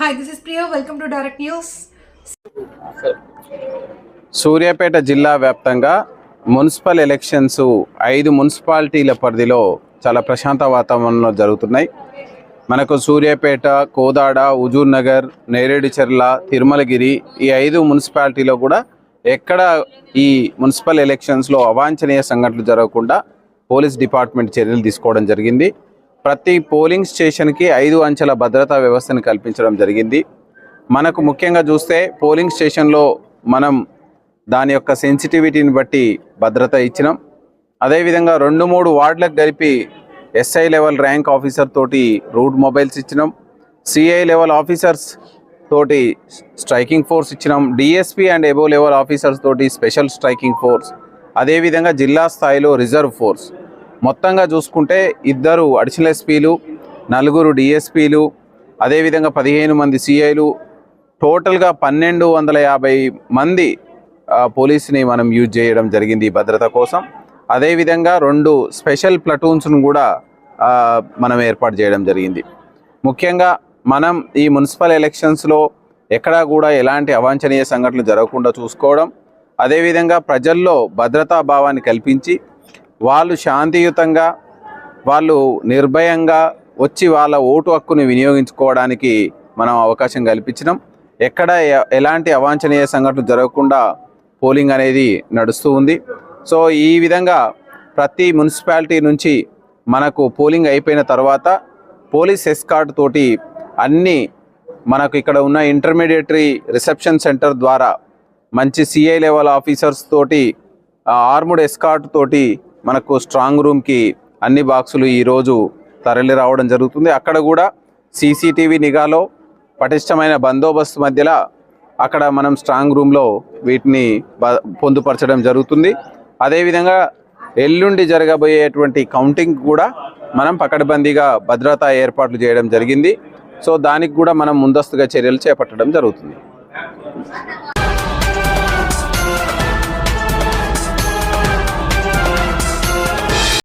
Hi, this is Priya. Welcome to Direct News. Suryapet జిల్లా వ్యాప్తంగా municipal elections 5 మున్సిపాలిటీల పరిధిలో చాలా ప్రశాంత వాతావరణంలో జరుగుతున్నాయి. మనకు సూర్యాపేట, కోదాడ, హుజూర్ నగర్, నేరేడుచర్ల, తిరుమలగిరి ఈ 5 మున్సిపాలిటీలో కూడా ఎక్కడ ఈ మున్సిపల్ ఎలక్షన్స్లో అవాంఛనీయ సంఘటనలు జరగకుండా పోలీస్ డిపార్ట్మెంట్ చర్యలు తీసుకోవడం జరిగింది. ప్రతి పోలింగ్ స్టేషన్కి 5 అంచెల భద్రతా వ్యవస్థను కల్పించడం జరిగింది. మనకు ముఖ్యంగా చూస్తే పోలింగ్ స్టేషన్లో మనం దాని యొక్క సెన్సిటివిటీని బట్టి భద్రత ఇచ్చినాం. అదేవిధంగా 2-3 వార్డులకు కలిపి ఎస్ఐ లెవెల్ ర్యాంక్ ఆఫీసర్ తోటి రూట్ మొబైల్స్ ఇచ్చినాం. సిఐ లెవెల్ ఆఫీసర్స్ తోటి స్ట్రైకింగ్ ఫోర్స్ ఇచ్చినాం. DSP and above level officers తోటి స్పెషల్ స్ట్రైకింగ్ ఫోర్స్, అదేవిధంగా జిల్లా స్థాయిలో రిజర్వ్ ఫోర్స్. మొత్తంగా చూసుకుంటే 2 అడిషనల్ ఎస్పీలు, 4 డిఎస్పీలు, అదేవిధంగా 15 మంది సిఐలు, టోటల్గా 1250 మంది పోలీసుని మనం యూజ్ చేయడం జరిగింది ఈ భద్రత కోసం. అదేవిధంగా 2 స్పెషల్ ప్లటూన్స్ను కూడా మనం ఏర్పాటు చేయడం జరిగింది. ముఖ్యంగా మనం ఈ మున్సిపల్ ఎలక్షన్స్లో ఎక్కడా కూడా ఎలాంటి అవాంఛనీయ సంఘటనలు జరగకుండా చూసుకోవడం, అదేవిధంగా ప్రజల్లో భద్రతా భావాన్ని కల్పించి వాళ్ళు శాంతియుతంగా, వాళ్ళు నిర్భయంగా వచ్చి వాళ్ళ ఓటు హక్కుని వినియోగించుకోవడానికి మనం అవకాశం కల్పించినాం. ఎక్కడ ఎలాంటి అవాంఛనీయ సంఘటనలు జరగకుండా పోలింగ్ అనేది నడుస్తూ ఉంది. సో ఈ విధంగా ప్రతి మున్సిపాలిటీ నుంచి మనకు పోలింగ్ అయిపోయిన తర్వాత పోలీస్ ఎస్కార్ట్ తోటి అన్నీ మనకు ఇక్కడ ఉన్న ఇంటర్మీడియటరీ రిసెప్షన్ సెంటర్ ద్వారా మంచి సిఐ లెవెల్ ఆఫీసర్స్ తోటి ఆర్ముడ్ ఎస్కార్ట్ తోటి మనకు స్ట్రాంగ్ రూమ్కి అన్ని బాక్సులు ఈరోజు తరలి రావడం జరుగుతుంది. అక్కడ కూడా సీసీటీవీ నిఘాలో పటిష్టమైన బందోబస్తు మధ్యలో అక్కడ మనం స్ట్రాంగ్ రూమ్లో వీటిని పొందుపరచడం జరుగుతుంది. అదేవిధంగా ఎల్లుండి జరగబోయేటువంటి కౌంటింగ్ కూడా మనం పకడ్బందీగా భద్రతా ఏర్పాట్లు చేయడం జరిగింది. సో దానికి కూడా మనం ముందస్తుగా చర్యలు చేపట్టడం జరుగుతుంది.